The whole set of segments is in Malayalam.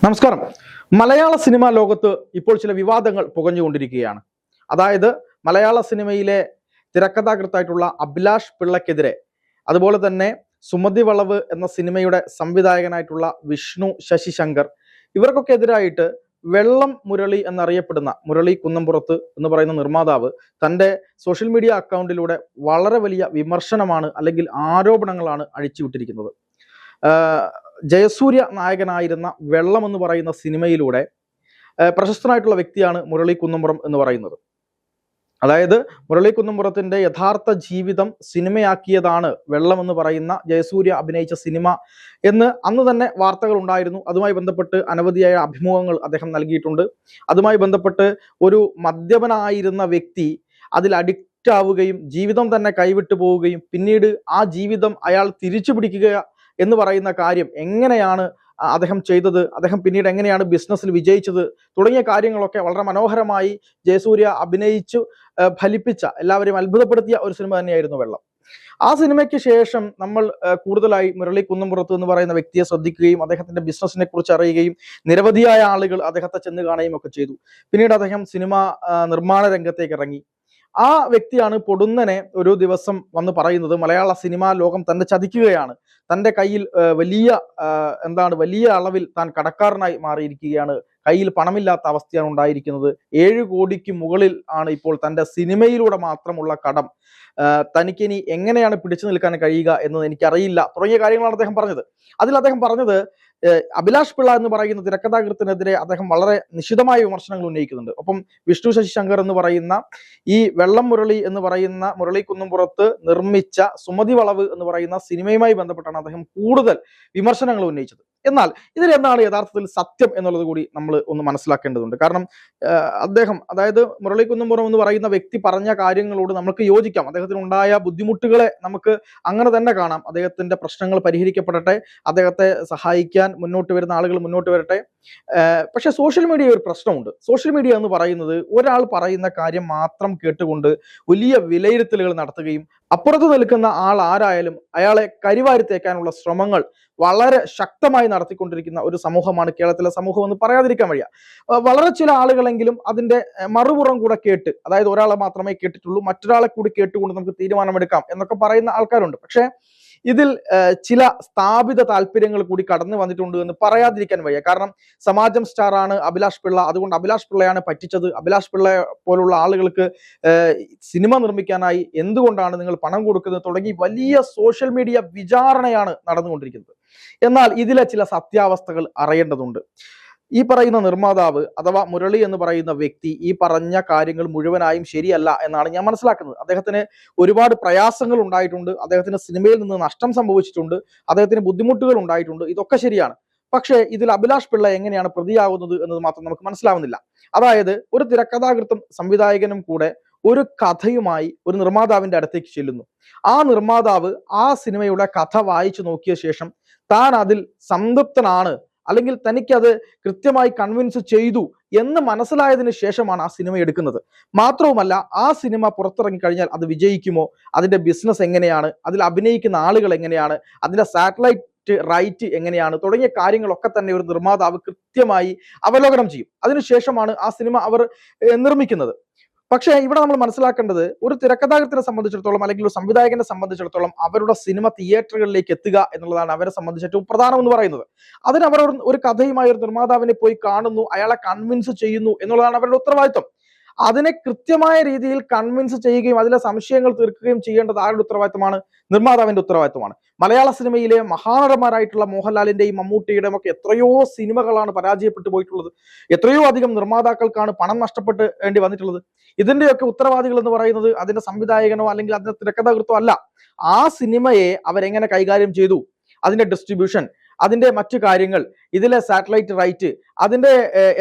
നമസ്കാരം. മലയാള സിനിമാ ലോകത്ത് ഇപ്പോൾ ചില വിവാദങ്ങൾ പുകഞ്ഞുകൊണ്ടിരിക്കുകയാണ്. അതായത് മലയാള സിനിമയിലെ തിരക്കഥാകൃത്തായിട്ടുള്ള അഭിലാഷ് പിള്ളയ്ക്കെതിരെ, അതുപോലെ തന്നെ സുമതി വളവ് എന്ന സിനിമയുടെ സംവിധായകനായിട്ടുള്ള വിഷ്ണു ശശിശങ്കർ, ഇവർക്കൊക്കെ എതിരായിട്ട് വെള്ളം മുരളി എന്നറിയപ്പെടുന്ന മുരളി കുന്നംപുറത്ത് എന്ന് പറയുന്ന നിർമ്മാതാവ് തൻ്റെ സോഷ്യൽ മീഡിയ അക്കൗണ്ടിലൂടെ വളരെ വലിയ വിമർശനമാണ് അല്ലെങ്കിൽ ആരോപണങ്ങളാണ് അഴിച്ചുവിട്ടിരിക്കുന്നത്. ജയസൂര്യ നായകനായിരുന്ന വെള്ളം എന്ന് പറയുന്ന സിനിമയിലൂടെ പ്രശസ്തനായിട്ടുള്ള വ്യക്തിയാണ് മുരളി കുന്നംപുറം എന്ന് പറയുന്നത്. അതായത് മുരളി കുന്നംപുറത്തിന്റെ യഥാർത്ഥ ജീവിതം സിനിമയാക്കിയതാണ് വെള്ളം എന്ന് പറയുന്ന ജയസൂര്യ അഭിനയിച്ച സിനിമ എന്ന് അന്ന് തന്നെ വാർത്തകൾ ഉണ്ടായിരുന്നു. അതുമായി ബന്ധപ്പെട്ട് അനവധിയായ അഭിമുഖങ്ങൾ അദ്ദേഹം നൽകിയിട്ടുണ്ട്. അതുമായി ബന്ധപ്പെട്ട് ഒരു മദ്യപനായിരുന്ന വ്യക്തി അതിൽ അഡിക്റ്റ് ആവുകയും ജീവിതം തന്നെ കൈവിട്ടു പോവുകയും പിന്നീട് ആ ജീവിതം അയാൾ തിരിച്ചു പിടിക്കുക എന്ന് പറയുന്ന കാര്യം എങ്ങനെയാണ് അദ്ദേഹം ചെയ്തത്, അദ്ദേഹം പിന്നീട് എങ്ങനെയാണ് ബിസിനസ്സിൽ വിജയിച്ചത് തുടങ്ങിയ കാര്യങ്ങളൊക്കെ വളരെ മനോഹരമായി ജയസൂര്യ അഭിനയിച്ചു ഫലിപ്പിച്ച, എല്ലാവരെയും അത്ഭുതപ്പെടുത്തിയ ഒരു സിനിമ തന്നെയായിരുന്നു വെള്ളം. ആ സിനിമയ്ക്ക് ശേഷം നമ്മൾ കൂടുതലായി മുരളി കുന്നംപുറത്ത് എന്ന് പറയുന്ന വ്യക്തിയെ ശ്രദ്ധിക്കുകയും അദ്ദേഹത്തിന്റെ ബിസിനസിനെ കുറിച്ച് അറിയുകയും നിരവധിയായ ആളുകൾ അദ്ദേഹത്തെ ചെന്ന് കാണുകയും ഒക്കെ ചെയ്തു. പിന്നീട് അദ്ദേഹം സിനിമ നിർമ്മാണ രംഗത്തേക്ക് ഇറങ്ങി. ആ വ്യക്തിയാണ് പൊടുന്നനെ ഒരു ദിവസം വന്ന് പറയുന്നത് മലയാള സിനിമാ ലോകം തന്നെ ചതിക്കുകയാണ്, തൻ്റെ കയ്യിൽ വലിയ അളവിൽ താൻ കടക്കാരനായി മാറിയിരിക്കുകയാണ്, കയ്യിൽ പണമില്ലാത്ത അവസ്ഥയാണ് ഉണ്ടായിരിക്കുന്നത്, 7 കോടിക്ക് മുകളിൽ ആണ് ഇപ്പോൾ തൻ്റെ സിനിമയിലൂടെ മാത്രമുള്ള കടം, തനിക്കിനി എങ്ങനെയാണ് പിടിച്ചു നിൽക്കാൻ കഴിയുക എന്നത് എനിക്കറിയില്ല തുടങ്ങിയ കാര്യങ്ങളാണ് അദ്ദേഹം പറഞ്ഞത്. അതിൽ അദ്ദേഹം പറഞ്ഞത് അഭിലാഷ് പിള്ള എന്ന് പറയുന്ന തിരക്കഥാകൃത്തിനെതിരെ അദ്ദേഹം വളരെ നിശിതമായ വിമർശനങ്ങൾ ഉന്നയിക്കുന്നുണ്ട്. ഒപ്പം വിഷ്ണു ശശിശങ്കർ എന്ന് പറയുന്ന ഈ വെള്ളം മുരളി എന്ന് പറയുന്ന മുരളി കുന്നംപുറത്ത് നിർമ്മിച്ച സുമതി വളവ് എന്ന് പറയുന്ന സിനിമയുമായി ബന്ധപ്പെട്ടാണ് അദ്ദേഹം കൂടുതൽ വിമർശനങ്ങൾ ഉന്നയിച്ചത്. എന്നാൽ ഇതിൽ എന്താണ് യഥാർത്ഥത്തിൽ സത്യം എന്നുള്ളത് കൂടി നമ്മൾ ഒന്ന് മനസ്സിലാക്കേണ്ടതുണ്ട്. കാരണം അതായത് മുരളി കുന്നംപുറം എന്ന് പറയുന്ന വ്യക്തി പറഞ്ഞ കാര്യങ്ങളോട് നമുക്ക് യോജിക്കാം. അദ്ദേഹത്തിന് ഉണ്ടായ ബുദ്ധിമുട്ടുകളെ നമുക്ക് അങ്ങനെ തന്നെ കാണാം. അദ്ദേഹത്തിന്റെ പ്രശ്നങ്ങൾ പരിഹരിക്കപ്പെടട്ടെ, അദ്ദേഹത്തെ സഹായിക്കാൻ മുന്നോട്ട് വരുന്ന ആളുകൾ മുന്നോട്ട് വരട്ടെ. പക്ഷെ സോഷ്യൽ മീഡിയ ഒരു പ്രശ്നമുണ്ട്. സോഷ്യൽ മീഡിയ എന്ന് പറയുന്നത് ഒരാൾ പറയുന്ന കാര്യം മാത്രം കേട്ടുകൊണ്ട് വലിയ വിലയിരുത്തലുകൾ നടത്തുകയും അപ്പുറത്ത് നിൽക്കുന്ന ആൾ ആരായാലും അയാളെ കരിവാരിത്തേക്കാനുള്ള ശ്രമങ്ങൾ വളരെ ശക്തമായി നടത്തിക്കൊണ്ടിരിക്കുന്ന ഒരു സമൂഹമാണ് കേരളത്തിലെ സമൂഹം എന്ന് പറയാതിരിക്കാൻ വയ്യ. വളരെ ചില ആളുകളെങ്കിലും അതിന്റെ മറുപുറം കൂടെ കേട്ട്, അതായത് ഒരാളെ മാത്രമേ കേട്ടിട്ടുള്ളൂ, മറ്റൊരാളെ കൂടി കേട്ടുകൊണ്ട് നമുക്ക് തീരുമാനമെടുക്കാം എന്നൊക്കെ പറയുന്ന ആൾക്കാരുണ്ട്. പക്ഷെ ഇതിൽ ചില സ്ഥാപിത താല്പര്യങ്ങൾ കൂടി കടന്നു വന്നിട്ടുണ്ട് എന്ന് പറയാതിരിക്കാൻ വയ്യ. കാരണം സമാജം സ്റ്റാറാണ് അഭിലാഷ് പിള്ള, അതുകൊണ്ട് അഭിലാഷ് പിള്ളയാണ് പറ്റിച്ചത്, അഭിലാഷ് പിള്ള പോലുള്ള ആളുകൾക്ക് സിനിമ നിർമ്മിക്കാനായി എന്തുകൊണ്ടാണ് നിങ്ങൾ പണം കൊടുക്കുന്നത് തുടങ്ങി വലിയ സോഷ്യൽ മീഡിയ വിചാരണയാണ് നടന്നുകൊണ്ടിരിക്കുന്നത്. എന്നാൽ ഇതിലെ ചില സത്യാവസ്ഥകൾ അറിയേണ്ടതുണ്ട്. ഈ പറയുന്ന നിർമ്മാതാവ് അഥവാ മുരളി എന്ന് പറയുന്ന വ്യക്തി ഈ പറഞ്ഞ കാര്യങ്ങൾ മുഴുവനായും ശരിയല്ല എന്നാണ് ഞാൻ മനസ്സിലാക്കുന്നത്. അദ്ദേഹത്തിന് ഒരുപാട് പ്രയാസങ്ങൾ ഉണ്ടായിട്ടുണ്ട്, അദ്ദേഹത്തിന് സിനിമയിൽ നിന്ന് നഷ്ടം സംഭവിച്ചിട്ടുണ്ട്, അദ്ദേഹത്തിന് ബുദ്ധിമുട്ടുകൾ ഉണ്ടായിട്ടുണ്ട്, ഇതൊക്കെ ശരിയാണ്. പക്ഷേ ഇതിൽ അഭിലാഷ് പിള്ള എങ്ങനെയാണ് പ്രതിയാകുന്നത് എന്നത് മാത്രം നമുക്ക് മനസ്സിലാവുന്നില്ല. അതായത് ഒരു തിരക്കഥാകൃത്തും സംവിധായകനും കൂടെ ഒരു കഥയുമായി ഒരു നിർമ്മാതാവിന്റെ അടുത്തേക്ക് ചെല്ലുന്നു. ആ നിർമ്മാതാവ് ആ സിനിമയുടെ കഥ വായിച്ചു നോക്കിയ ശേഷം താൻ അതിൽ സംതൃപ്തനാണ്, അല്ലെങ്കിൽ തനിക്കത് കൃത്യമായി കൺവിൻസ് ചെയ്തു എന്ന് മനസ്സിലായതിനു ശേഷമാണ് ആ സിനിമ എടുക്കുന്നത്. മാത്രവുമല്ല, ആ സിനിമ പുറത്തിറങ്ങി കഴിഞ്ഞാൽ അത് വിജയിക്കുമോ, അതിന്റെ ബിസിനസ് എങ്ങനെയാണ്, അതിൽ അഭിനയിക്കുന്ന ആളുകൾ എങ്ങനെയാണ്, അതിന്റെ സാറ്റലൈറ്റ് റൈറ്റ് എങ്ങനെയാണ് തുടങ്ങിയ കാര്യങ്ങളൊക്കെ തന്നെ ഒരു നിർമ്മാതാവ് കൃത്യമായി അവലോകനം ചെയ്യും. അതിനുശേഷമാണ് ആ സിനിമ അവർ നിർമ്മിക്കുന്നത്. പക്ഷേ ഇവിടെ നമ്മൾ മനസ്സിലാക്കേണ്ടത്, ഒരു തിരക്കഥാകൃത്തിനെ സംബന്ധിച്ചിടത്തോളം അല്ലെങ്കിൽ ഒരു സംവിധായകനെ സംബന്ധിച്ചിടത്തോളം അവരുടെ സിനിമ തിയേറ്ററുകളിലേക്ക് എത്തുക എന്നുള്ളതാണ് അവരെ സംബന്ധിച്ച് ഏറ്റവും പ്രധാനം എന്ന് പറയുന്നത്. അതിന് അവർ ഒരു കഥയുമായി ഒരു നിർമ്മാതാവിനെ പോയി കാണുന്നു, അയാളെ കൺവിൻസ് ചെയ്യുന്നു എന്നുള്ളതാണ് അവരുടെ ഉത്തരവാദിത്വം. അതിനെ കൃത്യമായ രീതിയിൽ കൺവിൻസ് ചെയ്യുകയും അതിലെ സംശയങ്ങൾ തീർക്കുകയും ചെയ്യേണ്ടത് ആരുടെ ഉത്തരവാദിത്തമാണ്? നിർമ്മാതാവിന്റെ ഉത്തരവാദിത്തമാണ്. മലയാള സിനിമയിലെ മഹാനടന്മാരായിട്ടുള്ള മോഹൻലാലിന്റെയും മമ്മൂട്ടിയുടെയും ഒക്കെ എത്രയോ സിനിമകളാണ് പരാജയപ്പെട്ടു പോയിട്ടുള്ളത്. എത്രയോ അധികം നിർമ്മാതാക്കൾക്കാണ് പണം നഷ്ടപ്പെട്ട് വേണ്ടി വന്നിട്ടുള്ളത്. ഇതിന്റെയൊക്കെ ഉത്തരവാദികൾ എന്ന് പറയുന്നത് അതിന്റെ സംവിധായകനോ അല്ലെങ്കിൽ അതിന്റെ തിരക്കഥാകൃത്തോ അല്ല. ആ സിനിമയെ അവരെങ്ങനെ കൈകാര്യം ചെയ്തു, അതിന്റെ ഡിസ്ട്രിബ്യൂഷൻ, അതിന്റെ മറ്റു കാര്യങ്ങൾ, ഇതിലെ സാറ്റലൈറ്റ് റൈറ്റ്, അതിന്റെ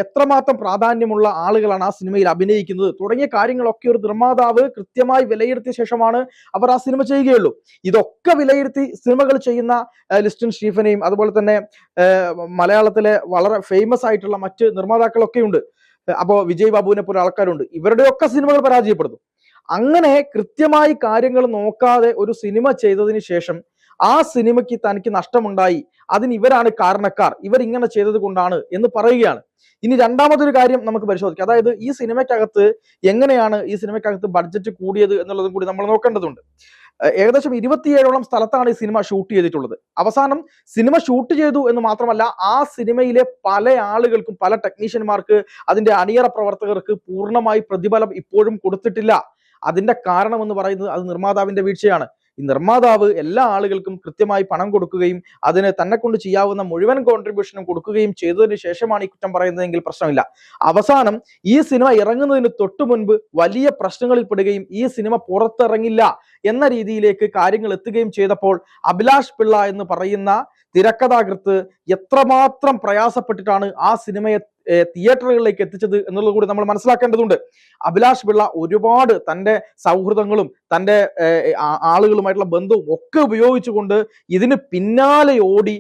എത്രമാത്രം പ്രാധാന്യമുള്ള ആളുകളാണ് ആ സിനിമയിൽ അഭിനയിക്കുന്നത് തുടങ്ങിയ കാര്യങ്ങളൊക്കെ ഒരു നിർമ്മാതാവ് കൃത്യമായി വിലയിരുത്തിയ ശേഷമാണ് അവർ ആ സിനിമ ചെയ്യുകയുള്ളൂ. ഇതൊക്കെ വിലയിരുത്തി സിനിമകൾ ചെയ്യുന്ന ലിസ്റ്റൻ സ്റ്റീഫനെയും അതുപോലെ തന്നെ മലയാളത്തിലെ വളരെ ഫേമസ് ആയിട്ടുള്ള മറ്റ് നിർമ്മാതാക്കളൊക്കെ ഉണ്ട്. അപ്പോൾ വിജയ് ബാബുവിനെ പോലെ ആൾക്കാരുണ്ട്. ഇവരുടെയൊക്കെ സിനിമകൾ പരാജയപ്പെടുന്നു. അങ്ങനെ കൃത്യമായി കാര്യങ്ങൾ നോക്കാതെ ഒരു സിനിമ ചെയ്തതിന് ശേഷം ആ സിനിമയ്ക്ക് തനിക്ക് നഷ്ടമുണ്ടായി, അതിന് ഇവരാണ് കാരണക്കാർ, ഇവർ ഇങ്ങനെ ചെയ്തത് കൊണ്ടാണ് എന്ന് പറയുകയാണ്. ഇനി രണ്ടാമതൊരു കാര്യം നമുക്ക് പരിശോധിക്കാം. അതായത് ഈ സിനിമയ്ക്കകത്ത് എങ്ങനെയാണ് ഈ സിനിമയ്ക്കകത്ത് ബഡ്ജറ്റ് കൂടിയത് എന്നുള്ളതും കൂടി നമ്മൾ നോക്കേണ്ടതുണ്ട്. ഏകദേശം 27ഓളം സ്ഥലത്താണ് ഈ സിനിമ ഷൂട്ട് ചെയ്തിട്ടുള്ളത്. അവസാനം സിനിമ ഷൂട്ട് ചെയ്തു എന്ന് മാത്രമല്ല, ആ സിനിമയിലെ പല ആളുകൾക്കും, പല ടെക്നീഷ്യന്മാർക്ക്, അതിന്റെ അണിയറ പ്രവർത്തകർക്ക് പൂർണ്ണമായി പ്രതിഫലം ഇപ്പോഴും കൊടുത്തിട്ടില്ല. അതിന്റെ കാരണം എന്ന് പറയുന്നത് അത് നിർമ്മാതാവിന്റെ വീഴ്ചയാണ്. ഈ നിർമ്മാതാവ് എല്ലാ ആളുകൾക്കും കൃത്യമായി പണം കൊടുക്കുകയും അതിന് തന്നെ കൊണ്ട് ചെയ്യാവുന്ന മുഴുവൻ കോൺട്രിബ്യൂഷനും കൊടുക്കുകയും ചെയ്തതിന് ശേഷമാണ് ഈ കുറ്റം പറയുന്നതെങ്കിൽ പ്രശ്നമില്ല. അവസാനം ഈ സിനിമ ഇറങ്ങുന്നതിന് തൊട്ടു മുൻപ് വലിയ പ്രശ്നങ്ങളിൽ പെടുകയും ഈ സിനിമ പുറത്തിറങ്ങില്ല എന്ന രീതിയിലേക്ക് കാര്യങ്ങൾ എത്തുകയും ചെയ്തപ്പോൾ അഭിലാഷ് പിള്ള എന്ന് പറയുന്ന തിരക്കഥാകൃത്ത് എത്രമാത്രം പ്രയാസപ്പെട്ടിട്ടാണ് ആ സിനിമയെ തിയേറ്ററുകളിലേക്ക് എത്തിച്ചത് എന്നുള്ളത് കൂടി നമ്മൾ മനസ്സിലാക്കേണ്ടതുണ്ട്. അഭിലാഷ് പിള്ള ഒരുപാട് തൻ്റെ സൗഹൃദങ്ങളും തൻ്റെ ആളുകളുമായിട്ടുള്ള ബന്ധവും ഒക്കെ ഉപയോഗിച്ചുകൊണ്ട് ഇതിന് പിന്നാലെ ഓടി,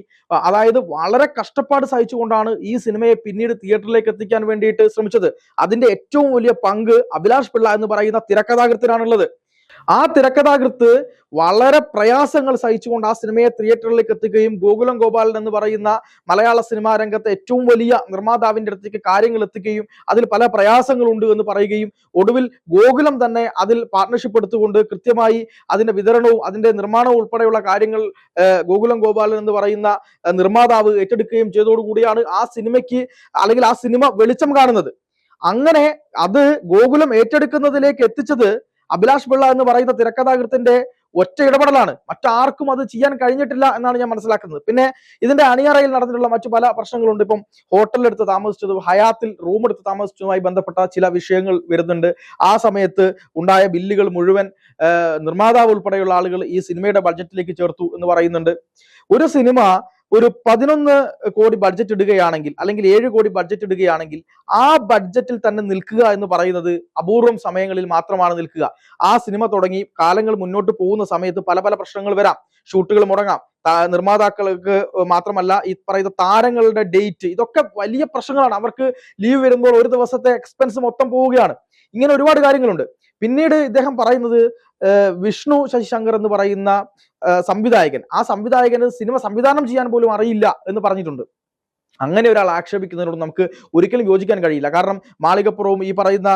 അതായത് വളരെ കഷ്ടപ്പാട് സഹിച്ചുകൊണ്ടാണ് ഈ സിനിമയെ പിന്നീട് തിയേറ്ററിലേക്ക് എത്തിക്കാൻ വേണ്ടിയിട്ട് ശ്രമിച്ചത്. അതിന്റെ ഏറ്റവും വലിയ പങ്ക് അഭിലാഷ് പിള്ള എന്ന് പറയുന്ന തിരക്കഥാകൃത്തിനാണുള്ളത്. ആ തിരക്കഥാകൃത്ത് വളരെ പ്രയാസങ്ങൾ സഹിച്ചുകൊണ്ട് ആ സിനിമയെ തിയേറ്ററിലേക്ക് എത്തുകയും ഗോകുലം ഗോപാലൻ എന്ന് പറയുന്ന മലയാള സിനിമാ രംഗത്തെ ഏറ്റവും വലിയ നിർമ്മാതാവിന്റെ അടുത്തേക്ക് കാര്യങ്ങൾ എത്തിക്കുകയും അതിൽ പല പ്രയാസങ്ങളുണ്ട് എന്ന് പറയുകയും ഒടുവിൽ ഗോകുലം തന്നെ അതിൽ പാർട്ണർഷിപ്പ് എടുത്തുകൊണ്ട് കൃത്യമായി അതിന്റെ വിതരണവും അതിന്റെ നിർമ്മാണവും ഉൾപ്പെടെയുള്ള കാര്യങ്ങൾ ഗോകുലം ഗോപാലൻ എന്ന് പറയുന്ന നിർമ്മാതാവ് ഏറ്റെടുക്കുകയും ചെയ്തതോടുകൂടിയാണ് ആ സിനിമയ്ക്ക്, അല്ലെങ്കിൽ ആ സിനിമ വെളിച്ചം കാണുന്നത്. അങ്ങനെ അത് ഗോകുലം ഏറ്റെടുക്കുന്നതിലേക്ക് എത്തിച്ചത് അഭിലാഷ് പിള്ള എന്ന് പറയുന്ന തിരക്കഥാകൃത്തിന്റെ ഒറ്റ ഇടപെടലാണ്. മറ്റാർക്കും അത് ചെയ്യാൻ കഴിഞ്ഞിട്ടില്ല എന്നാണ് ഞാൻ മനസ്സിലാക്കുന്നത്. പിന്നെ ഇതിന്റെ അണിയറയിൽ നടന്നിട്ടുള്ള മറ്റു പല പ്രശ്നങ്ങളുണ്ട്. ഇപ്പം ഹോട്ടലിലെടുത്ത് താമസിച്ചതും ഹയാത്തിൽ റൂം എടുത്ത് താമസിച്ചതുമായി ബന്ധപ്പെട്ട ചില വിഷയങ്ങൾ വരുന്നുണ്ട്. ആ സമയത്ത് ഉണ്ടായ ബില്ലുകൾ മുഴുവൻ നിർമ്മാതാവ് ഉൾപ്പെടെയുള്ള ആളുകൾ ഈ സിനിമയുടെ ബഡ്ജറ്റിലേക്ക് ചേർത്തു എന്ന് പറയുന്നുണ്ട്. ഒരു സിനിമ ഒരു 11 കോടി ബഡ്ജറ്റ് ഇടുകയാണെങ്കിൽ, അല്ലെങ്കിൽ 7 കോടി ബഡ്ജറ്റ് ഇടുകയാണെങ്കിൽ ആ ബഡ്ജറ്റിൽ തന്നെ നിൽക്കുക എന്ന് പറയുന്നത് അപൂർവം സമയങ്ങളിൽ മാത്രമാണ് നിൽക്കുക. ആ സിനിമ തുടങ്ങി കാലങ്ങൾ മുന്നോട്ട് പോകുന്ന സമയത്ത് പല പല പ്രശ്നങ്ങൾ വരാം. ഷൂട്ടുകൾ മുടങ്ങാം. നിർമ്മാതാക്കൾക്ക് മാത്രമല്ല, ഈ പറയുന്ന താരങ്ങളുടെ ഡേറ്റ്, ഇതൊക്കെ വലിയ പ്രശ്നങ്ങളാണ്. അവർക്ക് ലീവ് വരുമ്പോൾ ഒരു ദിവസത്തെ എക്സ്പെൻസ് മൊത്തം പോവുകയാണ്. ഇങ്ങനെ ഒരുപാട് കാര്യങ്ങളുണ്ട്. പിന്നീട് ഇദ്ദേഹം പറയുന്നത് വിഷ്ണു ശശിശങ്കർ എന്ന് പറയുന്ന സംവിധായകൻ, ആ സംവിധായകന് സിനിമ സംവിധാനം ചെയ്യാൻ പോലും അറിയില്ല എന്ന് പറഞ്ഞിട്ടുണ്ട്. അങ്ങനെ ഒരാൾ ആക്ഷേപിക്കുന്നതിനോട് നമുക്ക് ഒരിക്കലും യോജിക്കാൻ കഴിയില്ല. കാരണം മാളികപ്പുറവും ഈ പറയുന്ന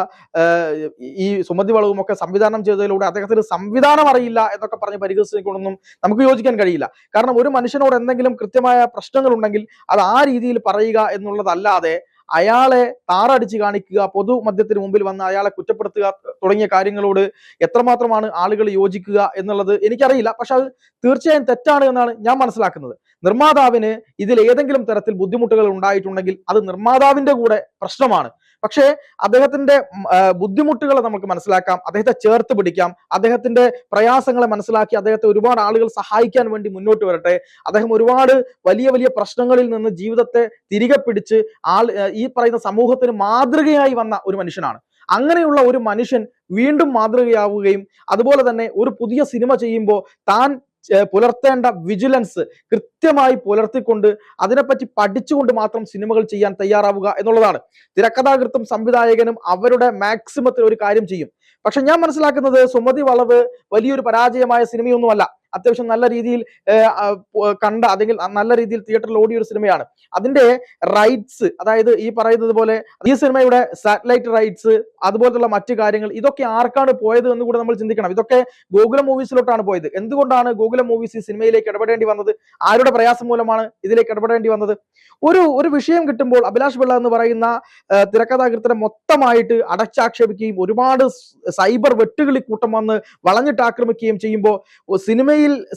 ഈ സുമതി വളവും ഒക്കെ സംവിധാനം ചെയ്തതിലൂടെ അദ്ദേഹത്തിന് സംവിധാനം അറിയില്ല എന്നൊക്കെ പറഞ്ഞ് പരിഹസിക്കൊണ്ടൊന്നും നമുക്ക് യോജിക്കാൻ കഴിയില്ല. കാരണം ഒരു മനുഷ്യനോട് എന്തെങ്കിലും കൃത്യമായ പ്രശ്നങ്ങൾ ഉണ്ടെങ്കിൽ അത് ആ രീതിയിൽ പറയുക എന്നുള്ളതല്ലാതെ അയാളെ താറടിച്ച് കാണിക്കുക, പൊതുമധ്യത്തിന് മുമ്പിൽ വന്ന് അയാളെ കുറ്റപ്പെടുത്തുക തുടങ്ങിയ കാര്യങ്ങളോട് എത്രമാത്രമാണ് ആളുകൾ യോജിക്കുക എന്നുള്ളത് എനിക്കറിയില്ല. പക്ഷെ അത് തീർച്ചയായും തെറ്റാണ് എന്നാണ് ഞാൻ മനസ്സിലാക്കുന്നത്. നിർമ്മാതാവിന് ഇതിൽ ഏതെങ്കിലും തരത്തിൽ ബുദ്ധിമുട്ടുകൾ ഉണ്ടായിട്ടുണ്ടെങ്കിൽ അത് നിർമ്മാതാവിന്റെ കൂടെ പ്രശ്നമാണ്. പക്ഷേ അദ്ദേഹത്തിന്റെ ബുദ്ധിമുട്ടുകളെ നമുക്ക് മനസ്സിലാക്കാം, അദ്ദേഹത്തെ ചേർത്ത് പിടിക്കാം, അദ്ദേഹത്തിന്റെ പ്രയാസങ്ങളെ മനസ്സിലാക്കി അദ്ദേഹത്തെ ഒരുപാട് ആളുകൾ സഹായിക്കാൻ വേണ്ടി മുന്നോട്ട് വരട്ടെ. അദ്ദേഹം ഒരുപാട് വലിയ വലിയ പ്രശ്നങ്ങളിൽ നിന്ന് ജീവിതത്തെ തിരികെ പിടിച്ച് ഈ പറയുന്ന സമൂഹത്തിന് മാതൃകയായി വന്ന ഒരു മനുഷ്യനാണ്. അങ്ങനെയുള്ള ഒരു മനുഷ്യൻ വീണ്ടും മാതൃകയാവുകയും അതുപോലെ തന്നെ ഒരു പുതിയ സിനിമ ചെയ്യുമ്പോൾ താൻ പുലർത്തേണ്ട വിജിലൻസ് കൃത്യമായി പുലർത്തിക്കൊണ്ട് അതിനെപ്പറ്റി പഠിച്ചുകൊണ്ട് മാത്രം സിനിമകൾ ചെയ്യാൻ തയ്യാറാവുക എന്നുള്ളതാണ്. തിരക്കഥാകൃത്തും സംവിധായകനും അവരുടെ മാക്സിമത്തിൽ ഒരു കാര്യം ചെയ്യും. പക്ഷെ ഞാൻ മനസ്സിലാക്കുന്നത് സുമതി വളവ് വലിയൊരു പരാജയമായ സിനിമയൊന്നുമല്ല. അത്യാവശ്യം നല്ല രീതിയിൽ കണ്ട, അല്ലെങ്കിൽ നല്ല രീതിയിൽ തിയേറ്ററിൽ ഓടിയ ഒരു സിനിമയാണ്. അതിന്റെ റൈറ്റ്സ്, അതായത് ഈ പറയുന്നത് പോലെ ഈ സിനിമയുടെ സാറ്റലൈറ്റ് റൈറ്റ്സ്, അതുപോലുള്ള മറ്റു കാര്യങ്ങൾ, ഇതൊക്കെ ആർക്കാണ് പോയത് എന്ന് കൂടെ നമ്മൾ ചിന്തിക്കണം. ഇതൊക്കെ ഗോകുലം മൂവീസിലോട്ടാണ് പോയത്. എന്തുകൊണ്ടാണ് ഗോകുലം മൂവീസ് ഈ സിനിമയിലേക്ക് ഇടപെടേണ്ടി വന്നത്? ആരുടെ പ്രയാസം മൂലമാണ് ഇതിലേക്ക് ഇടപെടേണ്ടി വന്നത്? ഒരു വിഷയം കിട്ടുമ്പോൾ അഭിലാഷ് പിള്ള എന്ന് പറയുന്ന തിരക്കഥാകൃത്തിനെ മൊത്തമായിട്ട് അടച്ചാക്ഷേപിക്കുകയും ഒരുപാട് സൈബർ വെട്ടുകിളി കൂട്ടം വന്ന് വളഞ്ഞിട്ട് ആക്രമിക്കുകയും ചെയ്യുമ്പോൾ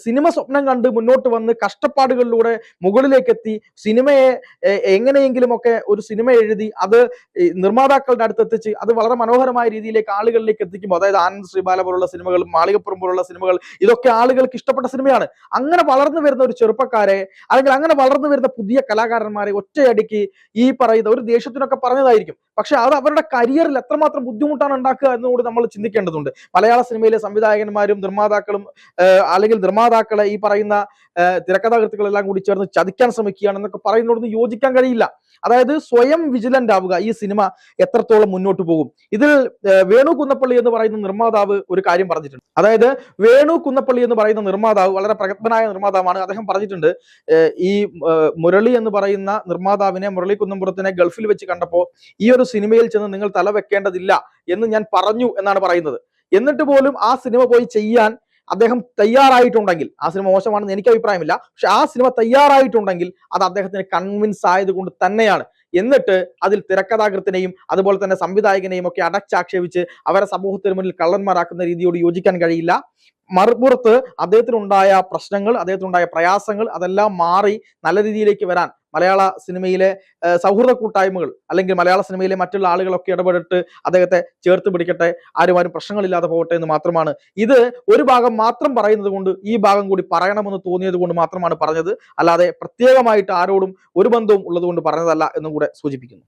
സിനിമ സ്വപ്നം കണ്ട് മുന്നോട്ട് വന്ന് കഷ്ടപ്പാടുകളിലൂടെ മുകളിലേക്ക് എത്തി സിനിമയെ എങ്ങനെയെങ്കിലുമൊക്കെ ഒരു സിനിമ എഴുതി അത് നിർമ്മാതാക്കളുടെ അടുത്ത് എത്തിച്ച് അത് വളരെ മനോഹരമായ രീതിയിലേക്ക് ആളുകളിലേക്ക് എത്തിക്കുമ്പോൾ, അതായത് ആനന്ദ് ശ്രീബാല പോലുള്ള സിനിമകൾ, മാളികപ്പുറം പോലുള്ള സിനിമകൾ, ഇതൊക്കെ ആളുകൾക്ക് ഇഷ്ടപ്പെട്ട സിനിമയാണ്. അങ്ങനെ വളർന്നു വരുന്ന ഒരു ചെറുപ്പക്കാരെ, അല്ലെങ്കിൽ അങ്ങനെ വളർന്നു വരുന്ന പുതിയ കലാകാരന്മാരെ ഒറ്റയടിക്ക് ഈ പറയുന്ന ഒരു ദേഷ്യത്തിനൊക്കെ പറഞ്ഞതായിരിക്കും. പക്ഷെ അത് അവരുടെ കരിയറിൽ എത്രമാത്രം ബുദ്ധിമുട്ടാണ് ഉണ്ടാക്കുക എന്നുകൂടി നമ്മൾ ചിന്തിക്കേണ്ടതുണ്ട്. മലയാള സിനിമയിലെ സംവിധായകന്മാരും നിർമ്മാതാക്കളും അല്ലെങ്കിൽ നിർമ്മാതാക്കളെ ഈ പറയുന്ന തിരക്കഥാകൃത്തുക്കളെല്ലാം കൂടി ചേർന്ന് ചതിക്കാൻ ശ്രമിക്കുകയാണെന്നൊക്കെ പറയുന്നതോടൊന്നും യോജിക്കാൻ കഴിയില്ല. അതായത് സ്വയം വിജിലന്റ് ആവുക, ഈ സിനിമ എത്രത്തോളം മുന്നോട്ട് പോകും. ഇതിൽ വേണു കുന്നപ്പള്ളി എന്ന് പറയുന്ന നിർമ്മാതാവ് ഒരു കാര്യം പറഞ്ഞിട്ടുണ്ട്. അതായത് വേണു കുന്നപ്പള്ളി എന്ന് പറയുന്ന നിർമ്മാതാവ് വളരെ പ്രഗത്ഭനായ നിർമ്മാതാവാണ്. അദ്ദേഹം പറഞ്ഞിട്ടുണ്ട്, ഈ മുരളി എന്ന് പറയുന്ന നിർമ്മാതാവിനെ, മുരളി കുന്നംപുറത്തിനെ ഗൾഫിൽ വെച്ച് കണ്ടപ്പോൾ ഈ ഒരു സിനിമയിൽ ചെന്ന് നിങ്ങൾ തല വെക്കേണ്ടതില്ല എന്ന് ഞാൻ പറഞ്ഞു എന്നാണ് പറയുന്നത്. എന്നിട്ട് പോലും ആ സിനിമ പോയി ചെയ്യാൻ അദ്ദേഹം തയ്യാറായിട്ടുണ്ടെങ്കിൽ, ആ സിനിമ മോശമാണെന്ന് എനിക്ക് അഭിപ്രായമില്ല, പക്ഷെ ആ സിനിമ തയ്യാറായിട്ടുണ്ടെങ്കിൽ അത് അദ്ദേഹത്തിന് കൺവിൻസ് ആയതുകൊണ്ട് തന്നെയാണ്. എന്നിട്ട് അതിൽ തിരക്കഥാകൃത്തിനെയും അതുപോലെ തന്നെ സംവിധായകനെയും ഒക്കെ അടച്ചാക്ഷേപിച്ച് അവരെ സമൂഹത്തിന് മുന്നിൽ കള്ളന്മാരാക്കുന്ന രീതിയോട് യോജിക്കാൻ കഴിയില്ല. മറുപുറത്ത് അദ്ദേഹത്തിനുണ്ടായ പ്രശ്നങ്ങൾ, അദ്ദേഹത്തിനുണ്ടായ പ്രയാസങ്ങൾ അതെല്ലാം മാറി നല്ല രീതിയിലേക്ക് വരാൻ മലയാള സിനിമയിലെ സൗഹൃദ കൂട്ടായ്മകൾ അല്ലെങ്കിൽ മലയാള സിനിമയിലെ മറ്റുള്ള ആളുകളൊക്കെ ഇടപെട്ടിട്ട് അദ്ദേഹത്തെ ചേർത്ത് പിടിക്കട്ടെ, ആരും പ്രശ്നങ്ങളില്ലാതെ പോകട്ടെ എന്ന് മാത്രമാണ്. ഇത് ഒരു ഭാഗം മാത്രം പറയുന്നത് കൊണ്ട് ഈ ഭാഗം കൂടി പറയണമെന്ന് തോന്നിയത് കൊണ്ട് മാത്രമാണ് പറഞ്ഞത്, അല്ലാതെ പ്രത്യേകമായിട്ട് ആരോടും ഒരു ബന്ധവും ഉള്ളത് കൊണ്ട് പറഞ്ഞതല്ല എന്നും കൂടെ സൂചിപ്പിക്കുന്നു.